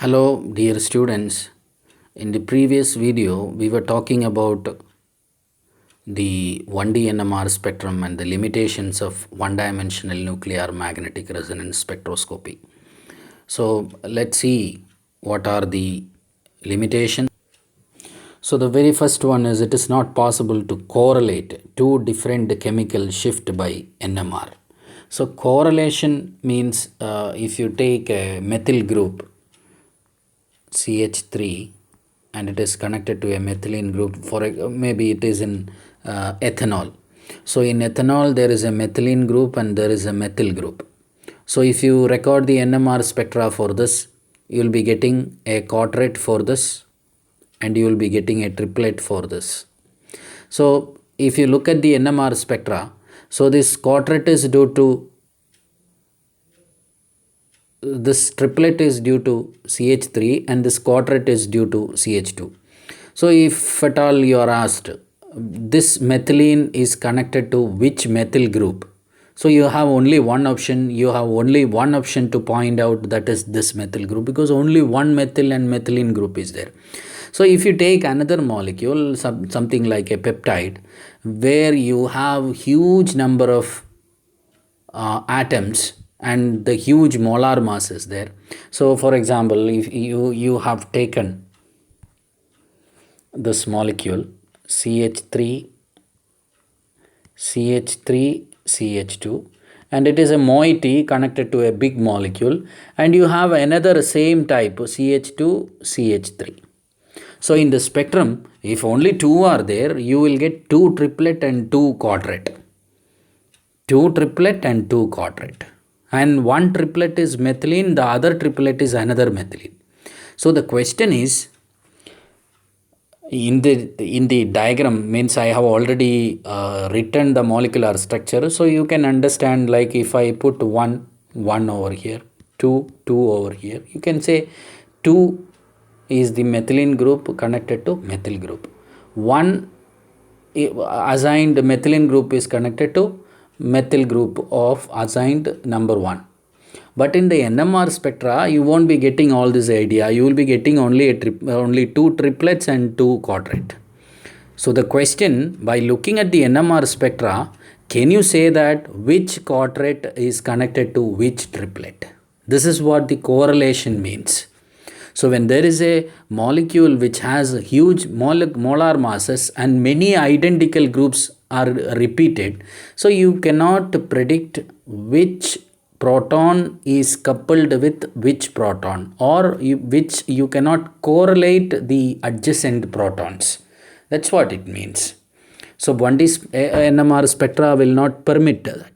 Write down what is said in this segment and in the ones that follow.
Hello, dear students. In the previous video, we were talking about the 1D NMR spectrum and the limitations of one-dimensional nuclear magnetic resonance spectroscopy. So, let's see what are the limitations. So, the very first one is it is not possible to correlate two different chemical shift by NMR. So, correlation means if you take a methyl group CH3 and it is connected to a methylene group, for maybe it is in ethanol. So in ethanol there is a methylene group and there is a methyl group. So if you record the NMR spectra for this, you will be getting a quadret for this and you will be getting a triplet for this. So if you look at the NMR spectra, so this quadret is due to this triplet is due to CH3 and this quadret is due to CH2. So if at all you are asked, this methylene is connected to which methyl group? So you have only one option, to point out that is this methyl group because only one methyl and methylene group is there. So if you take another molecule, something like a peptide, where you have huge number of atoms and the huge molar mass is there. So for example, if you have taken this molecule CH3 CH2 and it is a moiety connected to a big molecule, and you have another same type CH2 CH3. So in the spectrum, if only two are there, you will get two triplet and two quadret. Two triplet and two quadret. And one triplet is methylene, the other triplet is another methylene. So the question is, in the diagram means I have already written the molecular structure, so you can understand, like if I put 1 over here, 2 over here, you can say 2 is the methylene group connected to methyl group. 1 assigned methylene group is connected to methyl group of assigned number 1. But in the NMR spectra, you won't be getting all this idea. You will be getting only two triplets and two quadret. So the question, by looking at the NMR spectra, can you say that which quadret is connected to which triplet? This is what the correlation means. So when there is a molecule which has huge molar masses and many identical groups are repeated, so you cannot predict which proton is coupled with which proton, or which you cannot correlate the adjacent protons. That's what it means. So 1D NMR spectra will not permit that.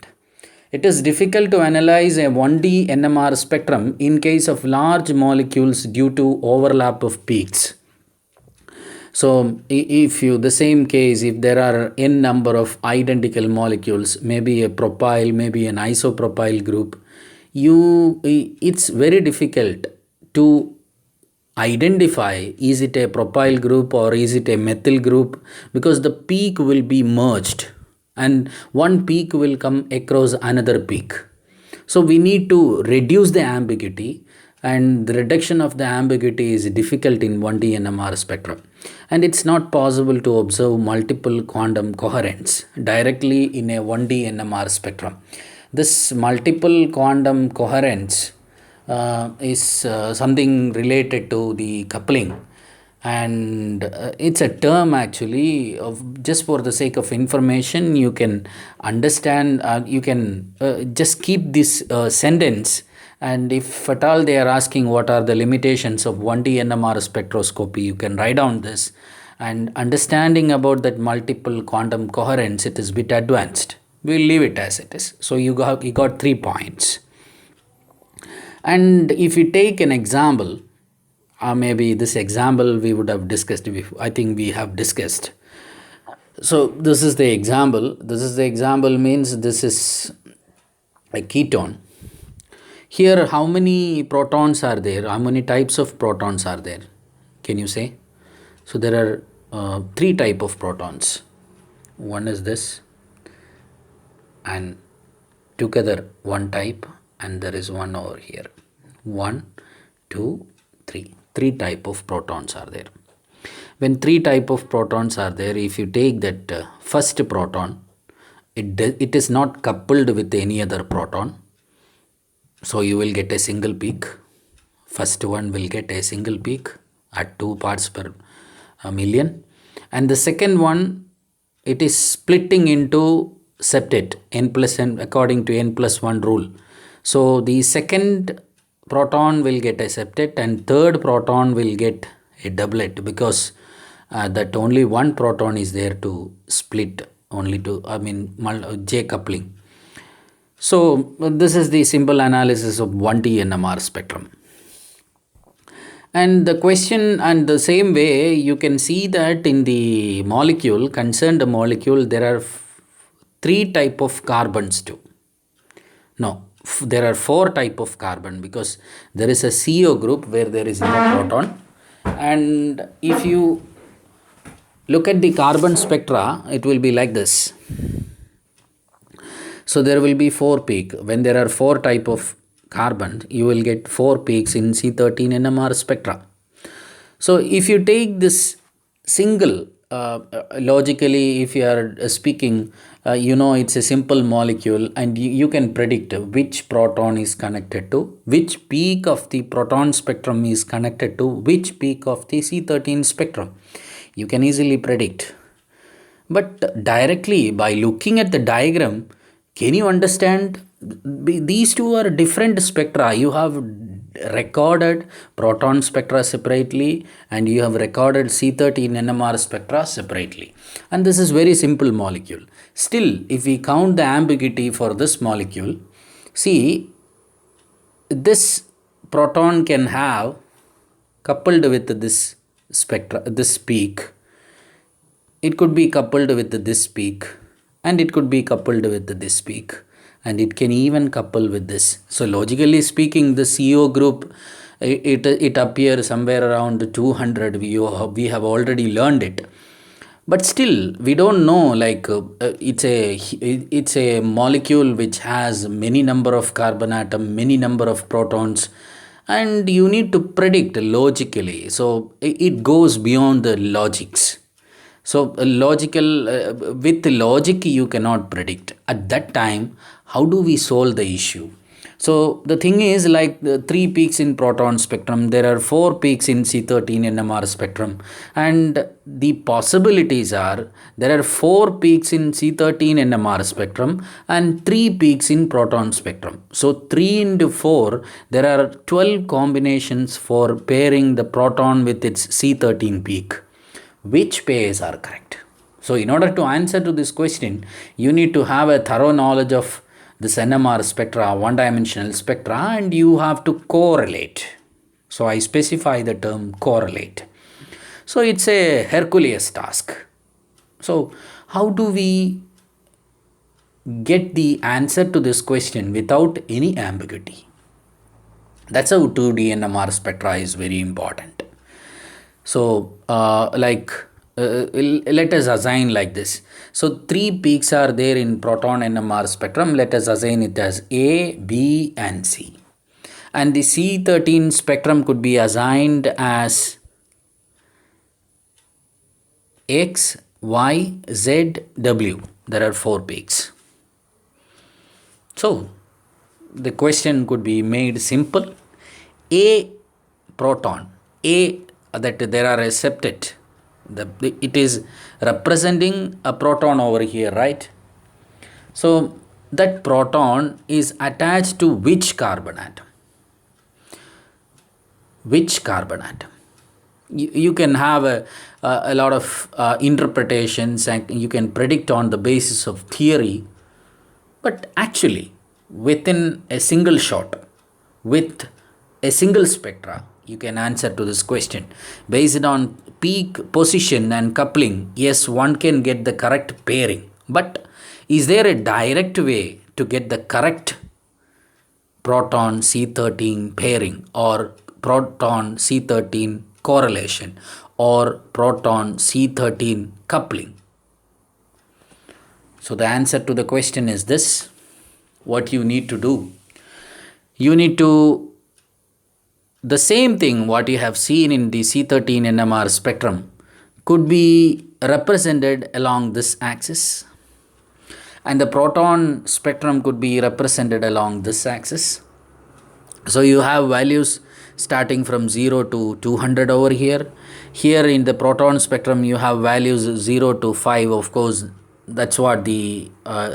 It is difficult to analyze a 1D NMR spectrum in case of large molecules due to overlap of peaks. So if the same case, if there are n number of identical molecules, maybe a propyl, maybe an isopropyl group, it's very difficult to identify is it a propyl group or is it a methyl group, because the peak will be merged and one peak will come across another peak. So we need to reduce the ambiguity, and the reduction of the ambiguity is difficult in 1D NMR spectrum. And it's not possible to observe multiple quantum coherence directly in a 1D NMR spectrum. This multiple quantum coherence is something related to the coupling, and it's a term actually of, just for the sake of information, you can understand, you can just keep this sentence, and if at all they are asking what are the limitations of 1D NMR spectroscopy, you can write down this, and understanding about that multiple quantum coherence, it is a bit advanced. We'll leave it as it is. So you got 3 points. And if we take an example, maybe this example we would have discussed before. I think we have discussed. So this is the example. Means this is a ketone. Here, how many protons are there? How many types of protons are there? Can you say? So there are 3 type of protons. One is this, and together one type, and there is one over here. 1, 2, Three type of protons are there. When three type of protons are there, if you take that first proton, it is not coupled with any other proton, so you will get a single peak. First one will get a single peak at 2 parts per million, and the second one, it is splitting into septet n plus n according to n plus 1 rule. So the second proton will get a septet and third proton will get a doublet, because that only one proton is there to split, only to J coupling. So this is the simple analysis of 1D NMR spectrum. And the question, and the same way you can see that in the molecule, concerned molecule, there are three type of carbons too. No, there are four type of carbon, because there is a CO group where there is no proton. And if you look at the carbon spectra, it will be like this. So there will be 4 peak. When there are 4 type of carbon, you will get 4 peaks in C13 NMR spectra. So if you take this single, logically if you are speaking, it's a simple molecule, and you can predict which proton is connected to which peak of the proton spectrum is connected to which peak of the C13 spectrum. You can easily predict. But directly by looking at the diagram, can you understand? These two are different spectra. You have recorded proton spectra separately and you have recorded C13 NMR spectra separately. And this is very simple molecule. Still, if we count the ambiguity for this molecule, see, this proton can have coupled with this spectra, this peak. It could be coupled with this peak, and it could be coupled with this peak, and it can even couple with this. So logically speaking, the CO group, it appears somewhere around 200. We have already learned it, but still we don't know, like it's a molecule which has many number of carbon atom, many number of protons, and you need to predict logically. So it goes beyond the logics. So with logic you cannot predict. At that time, how do we solve the issue? So the thing is, like the 3 peaks in proton spectrum, there are 4 peaks in C13 NMR spectrum, and the possibilities are there are 4 peaks in C13 NMR spectrum and 3 peaks in proton spectrum. So 3 into 4, there are 12 combinations for pairing the proton with its C13 peak. Which pairs are correct? So in order to answer to this question, you need to have a thorough knowledge of this NMR spectra, one-dimensional spectra, and you have to correlate. So I specify the term correlate. So it's a Herculean task. So how do we get the answer to this question without any ambiguity? That's how 2D NMR spectra is very important. So let us assign like this. So 3 peaks are there in proton NMR spectrum. Let us assign it as A, B and C. And the C13 spectrum could be assigned as X, Y, Z, W. There are 4 peaks. So the question could be made simple. A proton, A, that there are a septet. It is representing a proton over here, right? So that proton is attached to which carbon atom? Which carbon atom? You can have a lot of interpretations, and you can predict on the basis of theory, but actually within a single shot, with a single spectra, you can answer to this question. Based on peak position and coupling, yes, one can get the correct pairing. But is there a direct way to get the correct proton C13 pairing, or proton C13 correlation, or proton C13 coupling? So the answer to the question is this. What you need to do? You need to the same thing what you have seen in the C13 NMR spectrum could be represented along this axis, and the proton spectrum could be represented along this axis. So you have values starting from 0 to 200 over here. Here in the proton spectrum you have values 0 to 5. Of course, that's what the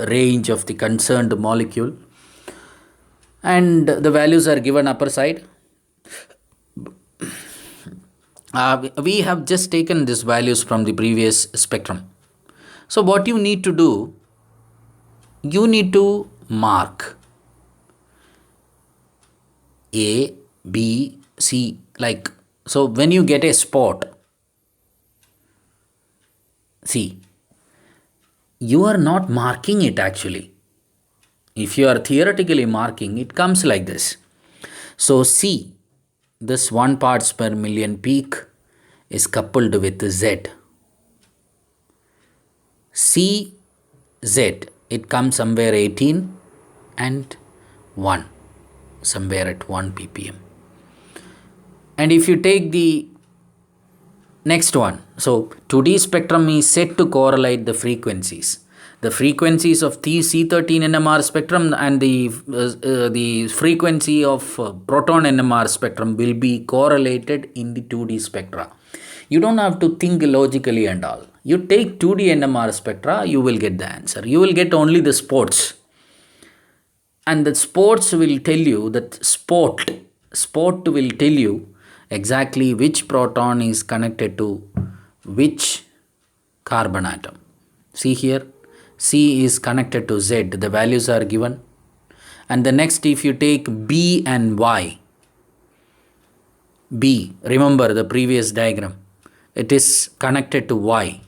range of the concerned molecule, and the values are given upper side. We have just taken these values from the previous spectrum. So what you need to do, you need to mark A, B, C, like so. When you get a spot, see, you are not marking it actually. If you are theoretically marking, it comes like this. So C, this 1 parts per million peak is coupled with Z. C, Z, it comes somewhere 18 and 1, somewhere at 1 ppm. And if you take the next one, so 2D spectrum is said to correlate the frequencies. The frequencies of the C13 NMR spectrum and the frequency of proton NMR spectrum will be correlated in the 2D spectra. You don't have to think logically and all. You take 2D NMR spectra, you will get the answer. You will get only the spots. And the spots will tell you that spot will tell you exactly which proton is connected to which carbon atom. See here, C is connected to Z, the values are given. And the next, if you take B and Y, B, remember the previous diagram, it is connected to Y.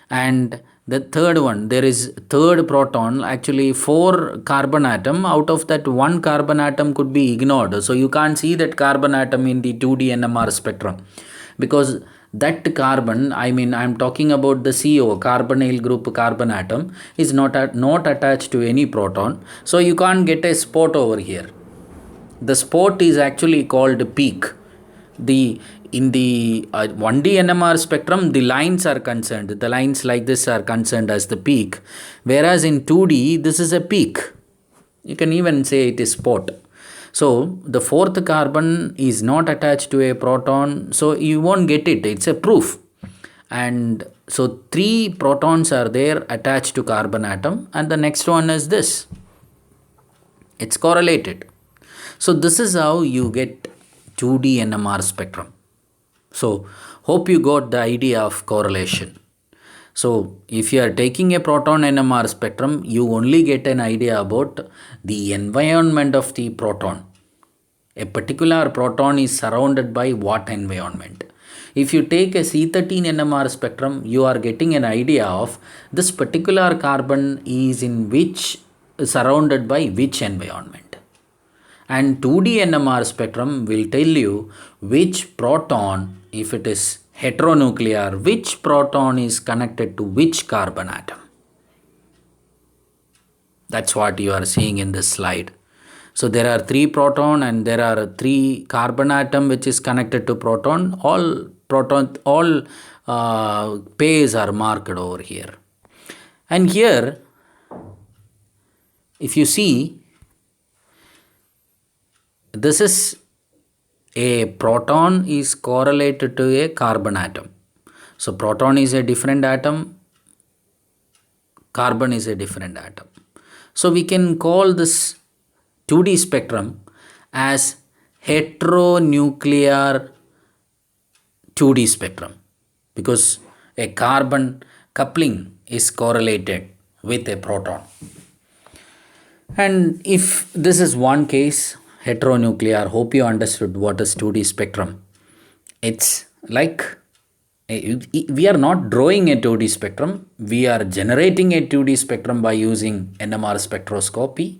And the third one, there is third proton, actually 4 carbon atom, out of that 1 carbon atom could be ignored. So you can't see that carbon atom in the 2D NMR spectrum, because that carbon, I mean I am talking about the CO, carbonyl group carbon atom, is not attached to any proton. So you can't get a spot over here. The spot is actually called peak. In the 1D NMR spectrum, the lines are concerned. The lines like this are concerned as the peak. Whereas in 2D, this is a peak. You can even say it is spot. So the 4th carbon is not attached to a proton. So you won't get it. It's a proof. And so 3 protons are there attached to carbon atom. And the next one is this. It's correlated. So this is how you get 2D NMR spectrum. So hope you got the idea of correlation. So if you are taking a proton NMR spectrum, you only get an idea about the environment of the proton. A particular proton is surrounded by what environment. If you take a C13 NMR spectrum, you are getting an idea of this particular carbon is in which, surrounded by which environment. And 2D NMR spectrum will tell you which proton, if it is heteronuclear, which proton is connected to which carbon atom. That's what you are seeing in this slide. So there are 3 proton and there are 3 carbon atom which is connected to proton. All pairs are marked over here. And here, if you see, this is a proton is correlated to a carbon atom. So proton is a different atom, carbon is a different atom. So we can call this 2D spectrum as heteronuclear 2D spectrum, because a carbon coupling is correlated with a proton. And if this is one case, heteronuclear, hope you understood what is 2D spectrum. It's like we are not drawing a 2D spectrum, we are generating a 2D spectrum by using NMR spectroscopy.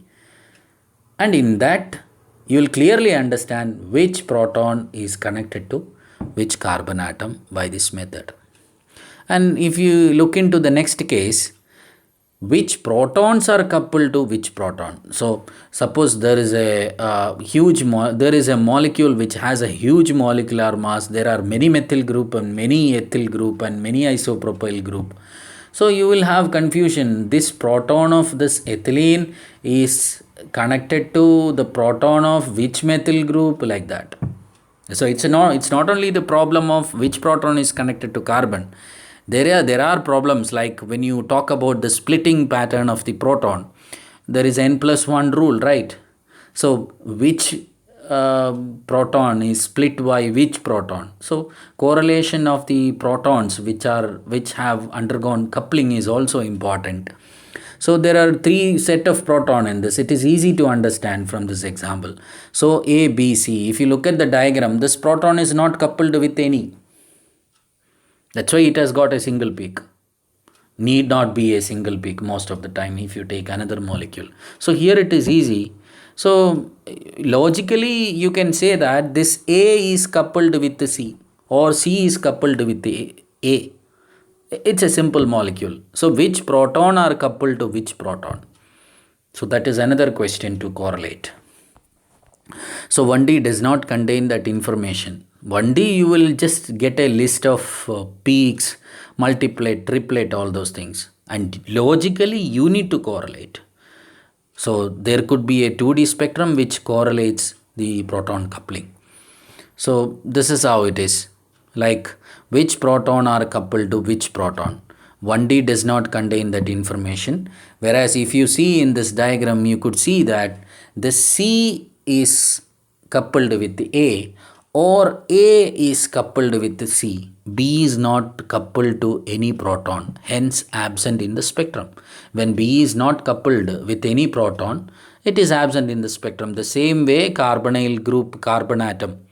And in that, you will clearly understand which proton is connected to which carbon atom by this method. And if you look into the next case, which protons are coupled to which proton. So suppose there is a there is a molecule which has a huge molecular mass. There are many methyl group and many ethyl group and many isopropyl group. So you will have confusion. This proton of this ethylene is connected to the proton of which methyl group, like that. So it's not only the problem of which proton is connected to carbon. There are problems like when you talk about the splitting pattern of the proton. There is n+1 rule, right? So which proton is split by which proton? So correlation of the protons which have undergone coupling is also important. So there are three set of proton in this. It is easy to understand from this example. So A, B, C. If you look at the diagram, this proton is not coupled with any. That's why it has got a single peak. Need not be a single peak most of the time if you take another molecule. So here it is easy. So logically you can say that this A is coupled with the C or C is coupled with the A. It's a simple molecule. So which proton are coupled to which proton? So that is another question to correlate. So 1D does not contain that information. 1D you will just get a list of peaks, multiplet, triplet, all those things. And logically you need to correlate. So there could be a 2D spectrum which correlates the proton coupling. So this is how it is. Like which proton are coupled to which proton. 1D does not contain that information. Whereas if you see in this diagram, you could see that the C is coupled with the A or A is coupled with the C. B is not coupled to any proton, hence absent in the spectrum. When B is not coupled with any proton, it is absent in the spectrum. The same way carbonyl group, carbon atom.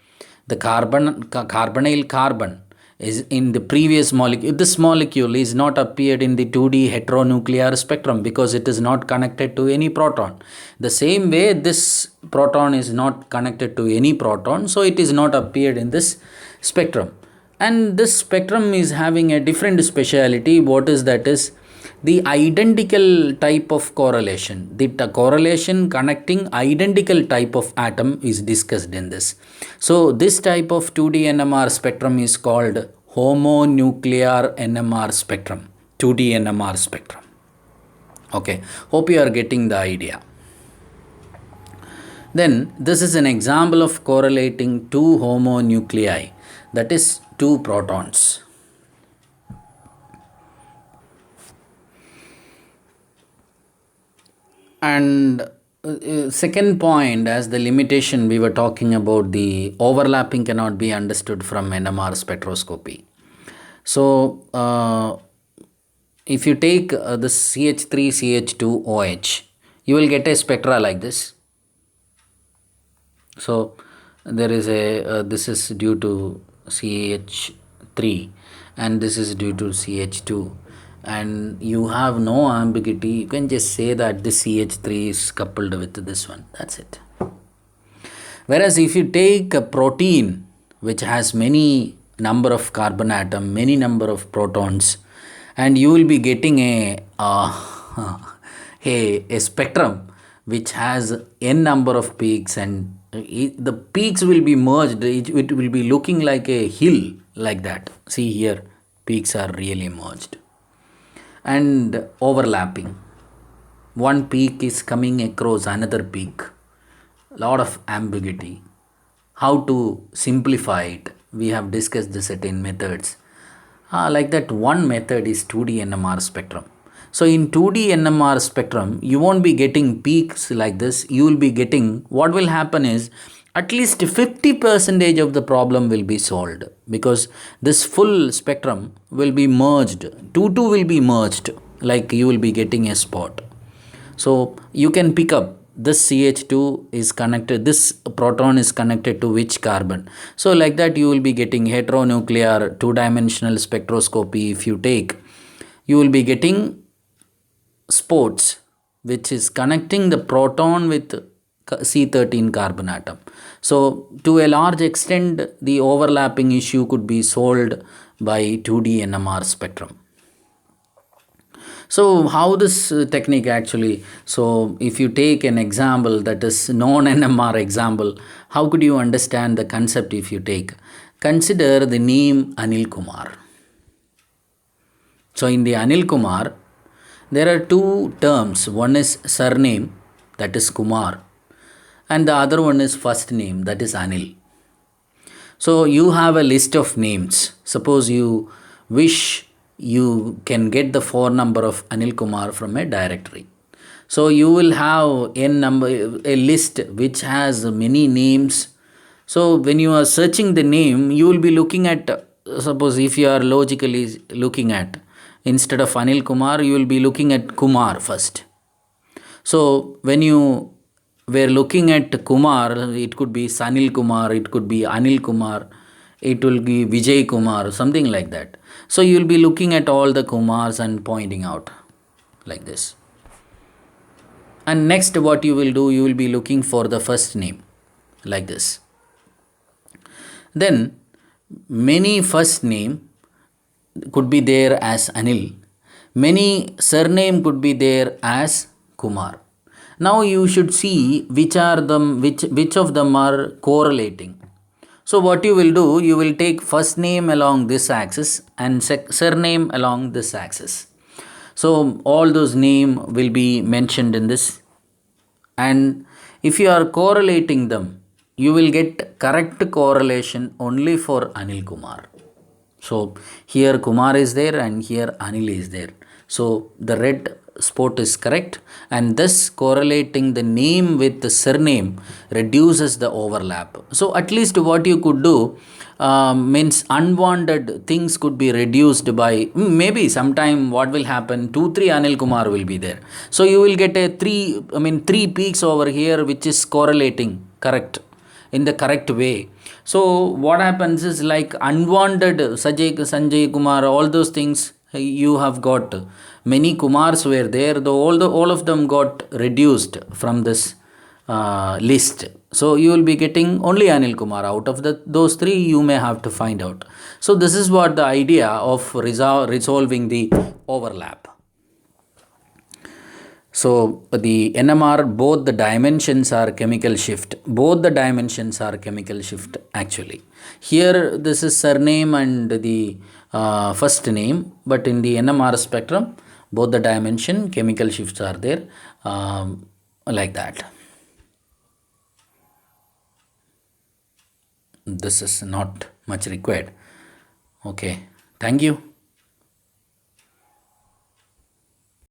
The carbonyl carbon is in the previous molecule. This molecule is not appeared in the 2D heteronuclear spectrum because it is not connected to any proton. The same way this proton is not connected to any proton, so it is not appeared in this spectrum. And this spectrum is having a different speciality. What is that is the identical type of correlation. The correlation connecting identical type of atom is discussed in this. So this type of 2D NMR spectrum is called homonuclear NMR spectrum, 2D NMR spectrum. Okay, hope you are getting the idea. Then this is an example of correlating two homonuclei, that is two protons. And second point, as the limitation we were talking about, the overlapping cannot be understood from NMR spectroscopy. So if you take the CH3CH2OH, you will get a spectra like this. So there is a this is due to CH3 and this is due to CH2, and you have no ambiguity. You can just say that this CH3 is coupled with this one. That's it. Whereas if you take a protein which has many number of carbon atom, many number of protons, and you will be getting a spectrum which has n number of peaks, and the peaks will be merged. It will be looking like a hill, like that. See here, peaks are really merged and overlapping. One peak is coming across another peak. Lot of ambiguity. How to simplify it? We have discussed this at in methods. Like that, one method is 2D NMR spectrum. So in 2D NMR spectrum, you won't be getting peaks like this. You will be getting, what will happen is, at least 50% of the problem will be solved, because this full spectrum will be merged. 2 will be merged, like you will be getting a spot. So you can pick up this CH2 is connected, this proton is connected to which carbon. So like that you will be getting heteronuclear 2-dimensional spectroscopy. If you take, you will be getting spots which is connecting the proton with C13 carbon atom. So to a large extent, the overlapping issue could be solved by 2D NMR spectrum. So how this technique actually, so if you take an example that is non-NMR example, how could you understand the concept if you take? Consider the name Anil Kumar. So in the Anil Kumar, there are two terms. One is surname, that is Kumar, and the other one is first name, that is Anil. So you have a list of names. Suppose you wish you can get the phone number of Anil Kumar from a directory. So you will have a list which has many names. So when you are searching the name, you will be looking at, suppose if you are logically looking at, instead of Anil Kumar, you will be looking at Kumar first. So when you were looking at Kumar, it could be Sanil Kumar, it could be Anil Kumar, it will be Vijay Kumar, something like that. So you will be looking at all the Kumars and pointing out like this. And next, what you will do, you will be looking for the first name like this. Then many first name could be there as Anil, many surname could be there as Kumar. Now you should see which of them are correlating. So what you will do, you will take first name along this axis and surname along this axis. So all those name will be mentioned in this, and if you are correlating them, you will get correct correlation only for Anil Kumar. So here Kumar is there and here Anil is there. So the red spot is correct, and thus correlating the name with the surname reduces the overlap. So at least what you could do, means unwanted things could be reduced by, maybe sometime what will happen, 2 3 Anil Kumar will be there. So you will get a three peaks over here which is correlating correct in the correct way. So what happens is, like unwanted Sanjay Kumar, all those things, you have got many Kumars were there, though all of them got reduced from this list. So you will be getting only Anil Kumar. Out of those three, you may have to find out. So this is what the idea of resolving the overlap. So the NMR, both the dimensions are chemical shift. Both the dimensions are chemical shift actually. Here this is surname and the first name, but in the NMR spectrum, both the dimension chemical shifts are there, like that. This is not much required. Okay, thank you.